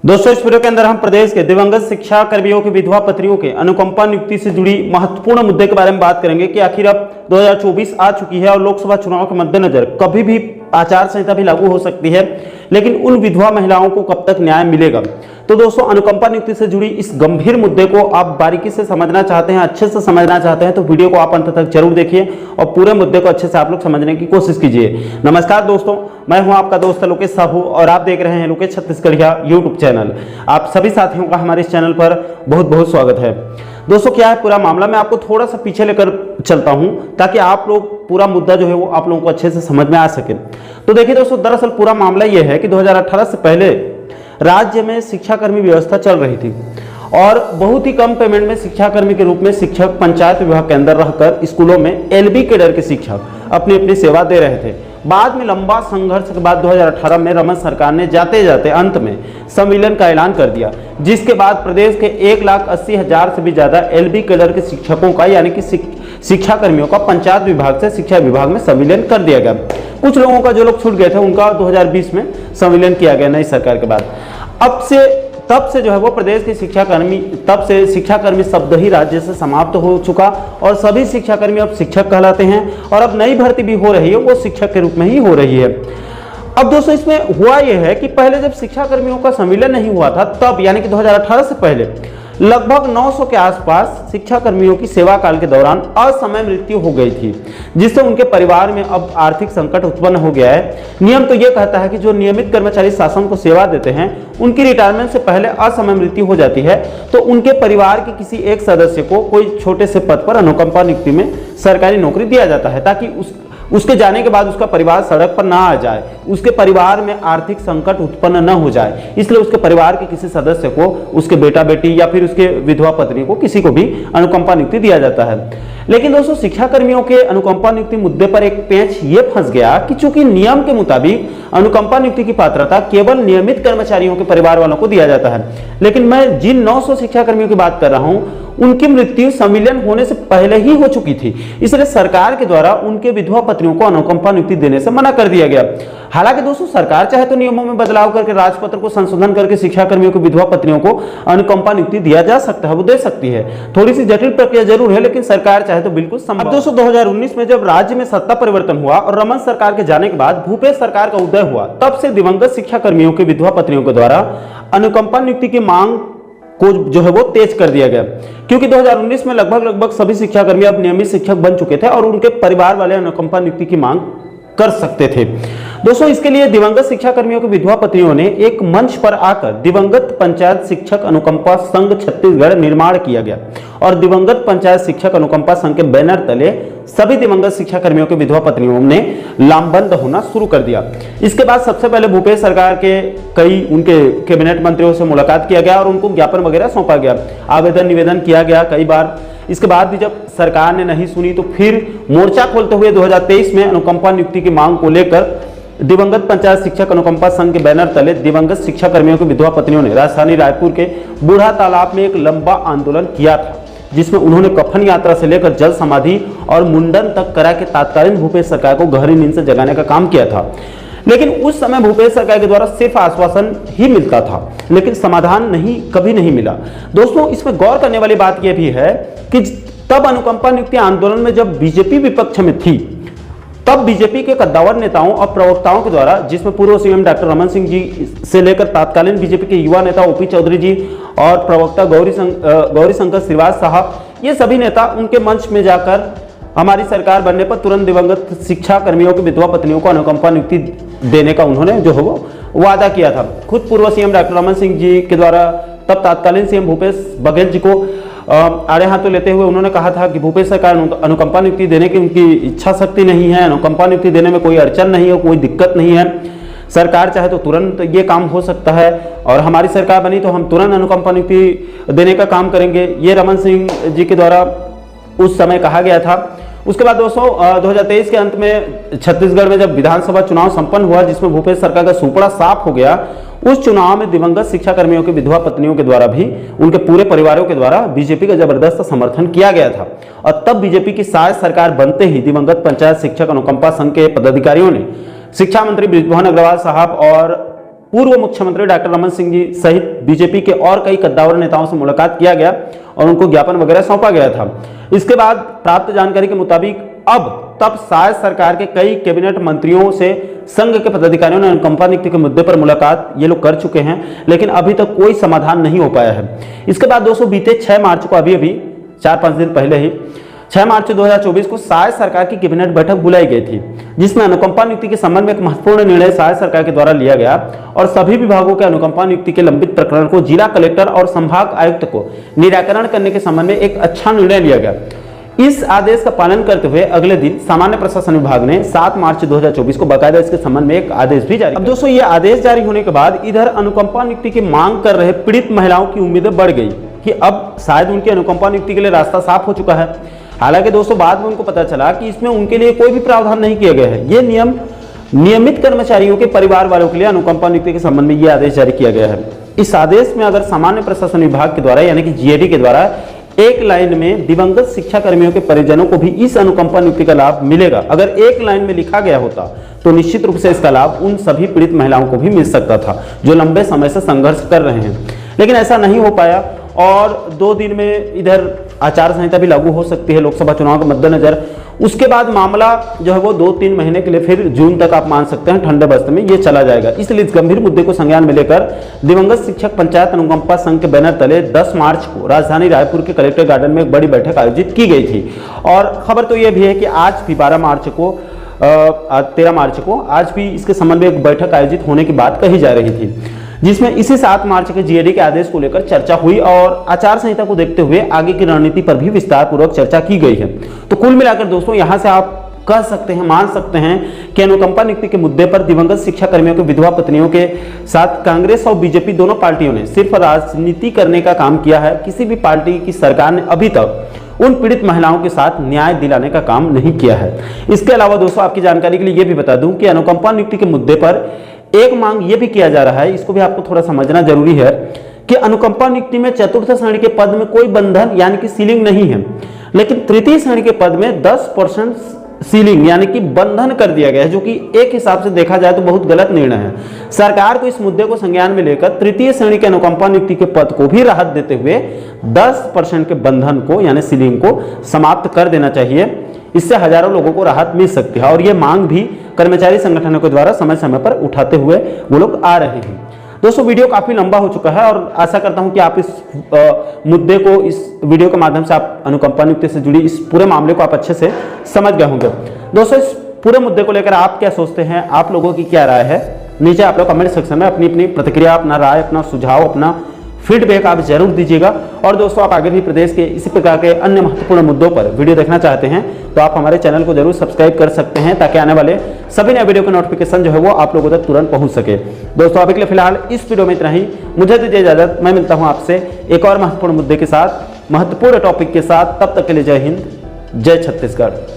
दोस्तों, इस वीडियो के अंदर हम प्रदेश के दिवंगत शिक्षा कर्मियों की विधवा पत्नियों के अनुकंपा नियुक्ति से जुड़ी महत्वपूर्ण मुद्दे के बारे में बात करेंगे कि आखिर अब 2024 आ चुकी है और लोकसभा चुनाव के मद्देनजर कभी भी आचार संहिता भी लागू हो सकती है, लेकिन उन विधवा महिलाओं को कब तक न्याय मिलेगा। तो दोस्तों, अनुकंपा नियुक्ति से जुड़ी इस गंभीर मुद्दे को आप बारीकी से समझना चाहते हैं, अच्छे से समझना चाहते हैं तो वीडियो को आप अंत तक जरूर देखिए और पूरे मुद्दे को अच्छे से आप लोग समझने की कोशिश कीजिए। नमस्कार दोस्तों, मैं हूं आपका दोस्त लोकेश साहू और आप देख रहे हैं लोकेश छत्तीसगढ़िया यूट्यूब चैनल। आप सभी साथियों का हमारे इस चैनल पर बहुत बहुत स्वागत है। दोस्तों, क्या है पूरा मामला, मैं आपको थोड़ा सा पीछे लेकर चलता हूं ताकि आप लोग पूरा मुद्दा जो है वो आप लोगों को अच्छे से समझ में आ सके। तो देखिए दोस्तों, दरअसल पूरा मामला यह है कि 2018 से पहले राज्य में शिक्षाकर्मी व्यवस्था चल रही थी और बहुत ही कम पेमेंट में शिक्षाकर्मी के रूप में शिक्षक पंचायत विभाग के अंदर रहकर स्कूलों में एलबी कैडर के शिक्षक अपनी अपनी सेवा दे रहे थे। बाद में लंबा संघर्ष के बाद 2018 में रमन सरकार ने जाते जाते अंत में संविलियन का ऐलान कर दिया, जिसके बाद प्रदेश के 1,80,000 से भी ज्यादा एलबी कैडर के शिक्षकों का यानी कि शिक्षा कर्मियों का पंचायत विभाग से शिक्षा विभाग में संविलियन कर दिया गया। कुछ लोगों का जो लोग छूट गए थे उनका 2020 में संविलियन किया गया नई सरकार के बाद। तब से जो है वो प्रदेश के शिक्षाकर्मी शब्द ही राज्य से समाप्त हो चुका और सभी शिक्षाकर्मी अब शिक्षक कहलाते हैं और अब नई भर्ती भी हो रही है वो शिक्षक के रूप में ही हो रही है। अब दोस्तों, इसमें हुआ यह है कि पहले जब शिक्षाकर्मियों का संविलियन नहीं हुआ था तब यानी कि 2018 से पहले लगभग 900 के आसपास शिक्षाकर्मियों की सेवा काल के दौरान असमय मृत्यु हो गई थी, जिससे उनके परिवार में अब आर्थिक संकट उत्पन्न हो गया है। नियम तो यह कहता है कि जो नियमित कर्मचारी शासन को सेवा देते हैं उनकी रिटायरमेंट से पहले असमय मृत्यु हो जाती है तो उनके परिवार के किसी एक सदस्य को कोई छोटे से पद पर अनुकंपा नियुक्ति में सरकारी नौकरी दिया जाता है ताकि उसके जाने के बाद उसका परिवार सड़क पर ना आ जाए, उसके परिवार में आर्थिक संकट उत्पन्न न हो जाए, इसलिए उसके परिवार के किसी सदस्य को, उसके बेटा बेटी या फिर उसके विधवा पत्नी को, किसी को भी अनुकंपा नियुक्ति दिया जाता है। लेकिन दोस्तों, शिक्षाकर्मियों के अनुकंपा नियुक्ति मुद्दे पर एक पेंच ये फंस गया कि चूंकि नियम के मुताबिक अनुकंपा नियुक्ति की पात्रता केवल नियमित कर्मचारियों के परिवार वालों को दिया जाता है, लेकिन मैं जिन 900 शिक्षाकर्मियों की बात कर रहा हूं उनकी मृत्यु संविलियन होने से पहले ही हो चुकी थी, इसलिए सरकार के द्वारा उनके विधवा पत्नियों को अनुकंपा नियुक्ति देने से मना कर दिया गया। हालांकि दोस्तों, सरकार चाहे तो नियमों में बदलाव करके राजपत्र को संशोधन करके शिक्षाकर्मियों की विधवा पत्नियों को अनुकंपा नियुक्ति दिया जा सकता है, वो दे सकती है। थोड़ी सी जटिल प्रक्रिया जरूर है, लेकिन सरकार चाहे तो बिल्कुल संभव। अब दोस्तों, 2019 में जब राज्य में सत्ता परिवर्तन हुआ और रमन सरकार के जाने के बाद भूपेश सरकार का उदय हुआ, तब से दिवंगत शिक्षाकर्मियों की विधवा पत्नियों के द्वारा अनुकंपा नियुक्ति की मांग को जो है वो तेज कर दिया गया, क्योंकि 2019 में लगभग सभी शिक्षाकर्मी अब नियमित शिक्षक बन चुके थे और उनके परिवार वाले अनुकंपा नियुक्ति की मांग कर सकते थे। दोस्तों, इसके लिए दिवंगत शिक्षाकर्मियों की विधवा पत्नियों ने एक मंच पर आकर दिवंगत पंचायत शिक्षक अनुकंपा संघ छत्तीसगढ़ निर्माण किया गया और दिवंगत पंचायत शिक्षक अनुकंपा संघ के बैनर तले सभी दिवंगत शिक्षाकर्मियों की विधवा पत्नियों ने लामबंद होना शुरू कर दिया। इसके बाद सबसे पहले भूपेश सरकार के कई उनके कैबिनेट मंत्रियों से मुलाकात किया गया और उनको ज्ञापन वगैरह सौंपा गया, आवेदन निवेदन किया गया कई बार। इसके बाद भी जब सरकार ने नहीं सुनी तो फिर मोर्चा खोलते हुए 2023 में अनुकंपा नियुक्ति की मांग को लेकर दिवंगत पंचायत शिक्षक अनुकंपा संघ के बैनर तले दिवंगत शिक्षाकर्मियों की विधवा पत्नियों ने राजधानी रायपुर के बूढ़ा तालाब में एक लंबा आंदोलन किया था, जिसमें उन्होंने कफन यात्रा से लेकर जल समाधि और मुंडन तक करा के तात्कालीन भूपेश सरकार को गहरी नींद से जगाने का काम किया था। लेकिन उस समय भूपेश सरकार के द्वारा सिर्फ आश्वासन ही मिलता था, लेकिन समाधान कभी नहीं मिला। दोस्तों, इसमें गौर करने वाली बात यह भी है कि तब अनुकंपा नियुक्ति आंदोलन में जब बीजेपी विपक्ष में थी, तब बीजेपी के कद्दावर नेताओं और प्रवक्ताओं के द्वारा, जिसमें पूर्व सीएम डॉक्टर रमन सिंह जी से लेकर तत्कालीन बीजेपी के युवा नेता ओपी चौधरी जी और प्रवक्ता गौरी शंकर श्रीवास साहब, ये सभी नेता उनके मंच में जाकर हमारी सरकार बनने पर तुरंत दिवंगत शिक्षा कर्मियों की विधवा पत्नियों को अनुकंपा नियुक्ति देने का उन्होंने जो है वो वादा किया था। खुद पूर्व सीएम डॉक्टर रमन सिंह जी के द्वारा तब तत्कालीन सीएम भूपेश बघेल जी को आड़े हाथों लेते हुए उन्होंने कहा था कि भूपेश सरकार अनुकंपा नियुक्ति देने की उनकी इच्छा शक्ति नहीं है, अनुकंपा नियुक्ति देने में कोई अड़चन नहीं है, कोई दिक्कत नहीं है, सरकार चाहे तो तुरंत ये काम हो सकता है और हमारी सरकार बनी तो हम तुरंत अनुकंपा नियुक्ति देने का काम करेंगे, ये रमन सिंह जी के द्वारा उस समय कहा गया था। उसके बाद दोस्तों, 2023 के अंत में छत्तीसगढ़ में जब विधानसभा चुनाव संपन्न हुआ, जिसमें भूपेश सरकार का सुपड़ा साफ हो गया, उस चुनाव में दिवंगत शिक्षाकर्मियों की विधवा पत्नियों के द्वारा भी उनके पूरे परिवारों के द्वारा बीजेपी का जबरदस्त समर्थन किया गया था और तब बीजेपी की शायद सरकार बनते ही दिवंगत पंचायत शिक्षक अनुकंपा संघ के पदाधिकारियों ने शिक्षा मंत्री बृजमोहन अग्रवाल साहब और पूर्व मुख्यमंत्री डॉक्टर रमन सिंह जी सहित बीजेपी के और कई कद्दावर नेताओं से मुलाकात किया गया और उनको ज्ञापन वगैरह सौंपा गया था। इसके बाद प्राप्त जानकारी के मुताबिक तब शायद सरकार के कई कैबिनेट मंत्रियों से संघ के पदाधिकारियों ने अनुकंपा नियुक्ति के मुद्दे पर मुलाकात ये लोग कर चुके हैं, लेकिन अभी तक कोई समाधान नहीं हो पाया है। इसके बाद दोस्तों बीते 6 मार्च को, अभी 4-5 दिन पहले ही 6 मार्च 2024 को शायद सरकार की कैबिनेट बैठक बुलाई गई थी, जिसमें अनुकंपा नियुक्ति के संबंध में एक महत्वपूर्ण निर्णय शायद सरकार के द्वारा लिया गया और सभी विभागों के अनुकंपा नियुक्ति के लंबित प्रकरण को जिला कलेक्टर और संभाग आयुक्त को निराकरण करने के संबंध में एक अच्छा निर्णय लिया गया। इस आदेश का पालन करते हुए अगले दिन सामान्य प्रशासन विभाग ने 7 मार्च 2024 को बाकायदा इसके संबंध में एक आदेश भी जारी। अब दोस्तों ये आदेश जारी होने के बाद इधर अनुकंपा नियुक्ति की मांग कर रहे पीड़ित महिलाओं की उम्मीदें बढ़ गई कि अब शायद उनकी अनुकंपा नियुक्ति के लिए रास्ता साफ हो चुका है। हालांकि दोस्तों बाद में उनको पता चला कि इसमें उनके लिए कोई भी प्रावधान नहीं किया गया है। ये नियमित कर्मचारियों के परिवार वालों के लिए अनुकंपा नियुक्ति के संबंध में यह आदेश जारी किया गया है। इस आदेश में अगर सामान्य प्रशासन विभाग के द्वारा यानी कि जीएडी के द्वारा एक लाइन में दिवंगत शिक्षा कर्मियों के परिजनों को भी इस अनुकंपा नियुक्ति का लाभ मिलेगा, अगर एक लाइन में लिखा गया होता तो निश्चित रूप से इसका लाभ उन सभी पीड़ित महिलाओं को भी मिल सकता था जो लंबे समय से संघर्ष कर रहे हैं, लेकिन ऐसा नहीं हो पाया। और 2 दिन में इधर आचार संहिता भी लागू हो सकती है लोकसभा चुनाव के मद्देनजर। उसके बाद मामला जो है वो 2-3 महीने के लिए फिर जून तक आप मान सकते हैं ठंडे बस्ते में ये चला जाएगा। इसलिए इस गंभीर मुद्दे को संज्ञान में लेकर दिवंगत शिक्षक पंचायत अनुकंपा संघ के बैनर तले 10 मार्च को राजधानी रायपुर के कलेक्टर गार्डन में एक बड़ी बैठक आयोजित की गई थी। और खबर तो ये भी है कि आज भी 13 मार्च को आज भी इसके संबंध में एक बैठक आयोजित होने की बात कही जा रही थी, जिसमें इसी 7 मार्च के जीएडी के आदेश को लेकर चर्चा हुई और आचार संहिता को देखते हुए आगे की रणनीति पर भी विस्तार पूर्वक चर्चा की गई है। तो कुल मिलाकर दोस्तों यहां से आप कह सकते हैं, मान सकते हैं कि अनुकंपा नियुक्ति के मुद्दे पर दिवंगत शिक्षा कर्मियों के विधवा पत्नियों के साथ कांग्रेस और बीजेपी दोनों पार्टियों ने सिर्फ राजनीति करने का काम किया है। किसी भी पार्टी की सरकार ने अभी तक उन पीड़ित महिलाओं के साथ न्याय दिलाने का काम नहीं किया है। इसके अलावा दोस्तों आपकी जानकारी के लिए यह भी बता दूं कि अनुकंपा नियुक्ति के मुद्दे पर एक मांग ये भी किया जा रहा है, इसको भी आपको थोड़ा समझना जरूरी है कि अनुकंपा नियुक्ति में चतुर्थ श्रेणी के पद में कोई बंधन यानी कि सीलिंग नहीं है, लेकिन तृतीय श्रेणी के पद में 10% सीलिंग यानी कि बंधन कर दिया गया है, जो कि एक हिसाब से देखा जाए तो बहुत गलत निर्णय है। सरकार को इस मुद्दे को संज्ञान में लेकर तृतीय श्रेणी के अनुकंपा नियुक्ति के पद को भी राहत देते हुए 10% के बंधन को यानी सीलिंग को समाप्त कर देना चाहिए। इससे हजारों लोगों को राहत मिल सकती है और ये मांग भी कर्मचारी संगठनों के द्वारा समय समय पर उठाते हुए वो लोग आ रहे हैं। दोस्तों वीडियो काफी लंबा हो चुका है और आशा करता हूं कि आप इस मुद्दे को इस वीडियो के माध्यम से आप अनुकंपा नियुक्ति से जुड़ी इस पूरे मामले को आप अच्छे से समझ गए होंगे। दोस्तों इस पूरे मुद्दे को लेकर आप क्या सोचते हैं, आप लोगों की क्या राय है, नीचे आप लोग कमेंट सेक्शन में अपनी अपनी प्रतिक्रिया, अपना राय, अपना सुझाव, अपना फीडबैक आप जरूर दीजिएगा। और दोस्तों आप आगे भी प्रदेश के इसी प्रकार के अन्य महत्वपूर्ण मुद्दों पर वीडियो देखना चाहते हैं तो आप हमारे चैनल को जरूर सब्सक्राइब कर सकते हैं, ताकि आने वाले सभी नए वीडियो का नोटिफिकेशन जो है वो आप लोगों तक तुरंत पहुंच सके। दोस्तों अभी के लिए फिलहाल इस वीडियो में इतना ही, मुझे दीजिए इजाजत। मैं मिलता हूं आपसे एक और महत्वपूर्ण मुद्दे के साथ, महत्वपूर्ण टॉपिक के साथ। तब तक के लिए जय हिंद, जय छत्तीसगढ़।